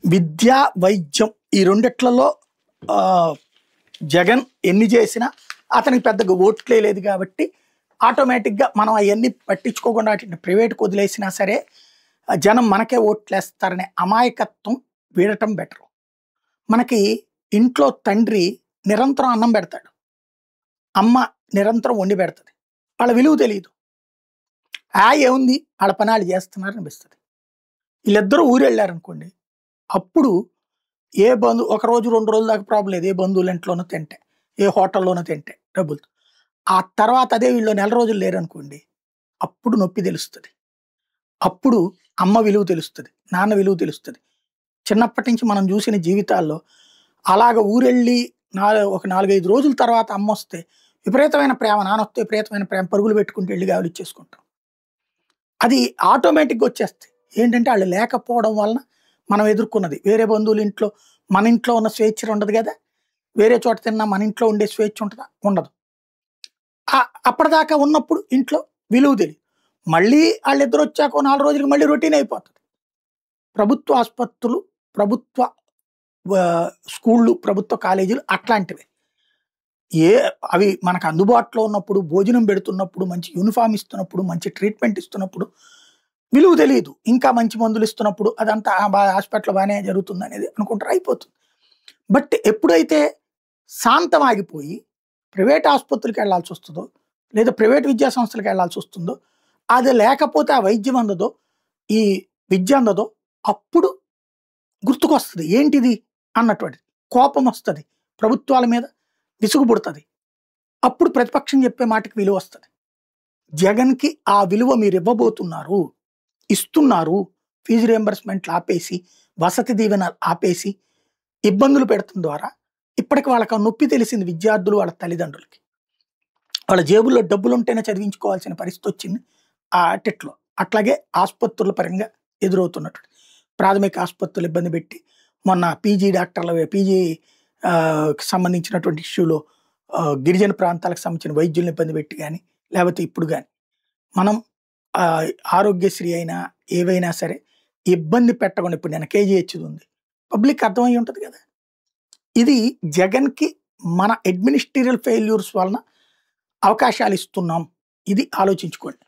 విద్య, వైద్యం ఈ రెండిట్లలో జగన్ ఎన్ని చేసినా అతనికి పెద్దగా ఓట్లే లేదు కాబట్టి ఆటోమేటిక్గా మనం అవన్నీ పట్టించుకోకుండా ప్రైవేట్కి వదిలేసినా సరే జనం మనకే ఓట్లేస్తారనే అమాయకత్వం వీడటం బెటర్. మనకి ఇంట్లో తండ్రి నిరంతరం అన్నం పెడతాడు, అమ్మ నిరంతరం వండి పెడుతుంది. వాళ్ళ విలువ తెలియదు. ఏముంది వాళ్ళ పని వాళ్ళు చేస్తున్నారు అనిపిస్తుంది. వీళ్ళిద్దరూ ఊరు వెళ్ళారనుకోండి, అప్పుడు ఏ ఒక రోజు 2 రోజుల దాకా ప్రాబ్లం లేదు. ఏ బంధువుల ఇంట్లోనో తింటే, ఏ హోటల్లోనో తింటే డబ్బులతో. ఆ తర్వాత అదే వీళ్ళు నెల రోజులు లేరనుకోండి, అప్పుడు నొప్పి తెలుస్తుంది. అప్పుడు అమ్మ విలువ తెలుస్తుంది, నాన్న విలువ తెలుస్తుంది. చిన్నప్పటి నుంచి మనం చూసిన జీవితాల్లో అలాగ ఊరెళ్ళి ఒక 4-5 రోజుల తర్వాత అమ్మ వస్తే విపరీతమైన ప్రేమ, నాన్న వస్తే విపరీతమైన ప్రేమ, పరుగులు పెట్టుకుంటూ వెళ్ళి గావులు ఇచ్చేసుకుంటాం. అది ఆటోమేటిక్గా వచ్చేస్తాయి. ఏంటంటే వాళ్ళు లేకపోవడం వలన మనం ఎదుర్కొన్నది. వేరే బంధువుల ఇంట్లో మన ఇంట్లో ఉన్న స్వేచ్ఛ ఉండదు కదా, వేరే చోట తిన్నా మన ఇంట్లో ఉండే స్వేచ్ఛ ఉంటుందా? ఉండదు. అప్పటిదాకా ఉన్నప్పుడు ఇంట్లో విలువ తెలియదు. మళ్ళీ వాళ్ళిద్దరు వచ్చాక 4 రోజులకి మళ్ళీ రొటీన్ అయిపోతుంది. ప్రభుత్వ ఆసుపత్రులు, ప్రభుత్వ స్కూళ్ళు, ప్రభుత్వ కాలేజీలు అట్లాంటివి అవి మనకు అందుబాటులో ఉన్నప్పుడు, భోజనం పెడుతున్నప్పుడు, మంచి యూనిఫామ్ ఇస్తున్నప్పుడు, మంచి ట్రీట్మెంట్ ఇస్తున్నప్పుడు విలువ తెలియదు. ఇంకా మంచి మందులు ఇస్తున్నప్పుడు అదంతా హాస్పిటల్ బాగానే జరుగుతుంది అనేది అనుకుంటారు, అయిపోతుంది. బట్ ఎప్పుడైతే శాంతం ఆగిపోయి ప్రైవేట్ ఆసుపత్రికి వెళ్ళాల్సి వస్తుందో, లేదా ప్రైవేట్ విద్యా సంస్థలకు వెళ్ళాల్సి వస్తుందో, అది లేకపోతే ఆ వైద్యం అందదో, ఈ విద్య అందదో, అప్పుడు గుర్తుకొస్తుంది ఏంటిది అన్నటువంటిది. కోపం వస్తుంది ప్రభుత్వాల మీద, విసుగు పుడుతుంది. అప్పుడు ప్రతిపక్షం చెప్పే మాటకి విలువ వస్తుంది. జగన్కి ఆ విలువ మీరు ఇవ్వబోతున్నారు, ఇస్తున్నారు. ఫీజు రియంబర్స్మెంట్లు ఆపేసి, వసతి దీవెన ఆపేసి ఇబ్బందులు పెడతం ద్వారా ఇప్పటికి వాళ్ళకి నొప్పి తెలిసింది. విద్యార్థులు, వాళ్ళ తల్లిదండ్రులకి వాళ్ళ జేబుల్లో డబ్బులు ఉంటేనే చదివించుకోవాల్సిన పరిస్థితి వచ్చింది ఆ అటిట్లో. అట్లాగే ఆసుపత్రుల పరంగా ఎదురవుతున్నట్టు ప్రాథమిక ఆసుపత్రులు ఇబ్బంది పెట్టి, మొన్న పీజీ డాక్టర్ల సంబంధించినటువంటి ఇష్యూలో గిరిజన ప్రాంతాలకు సంబంధించిన వైద్యులను ఇబ్బంది పెట్టి కానీ, లేకపోతే ఇప్పుడు కానీ మనం ఆరోగ్యశ్రీ అయినా ఏవైనా సరే ఇబ్బంది పెట్టకుండా, ఇప్పుడు నేను కేజీహెచ్ ఉంది, పబ్లిక్ అర్థమై ఉంటుంది కదా. ఇది జగన్కి మన అడ్మినిస్ట్రేటివ్ ఫెయిల్యూర్స్ వలన అవకాశాలు ఇస్తున్నాం. ఇది ఆలోచించుకోండి.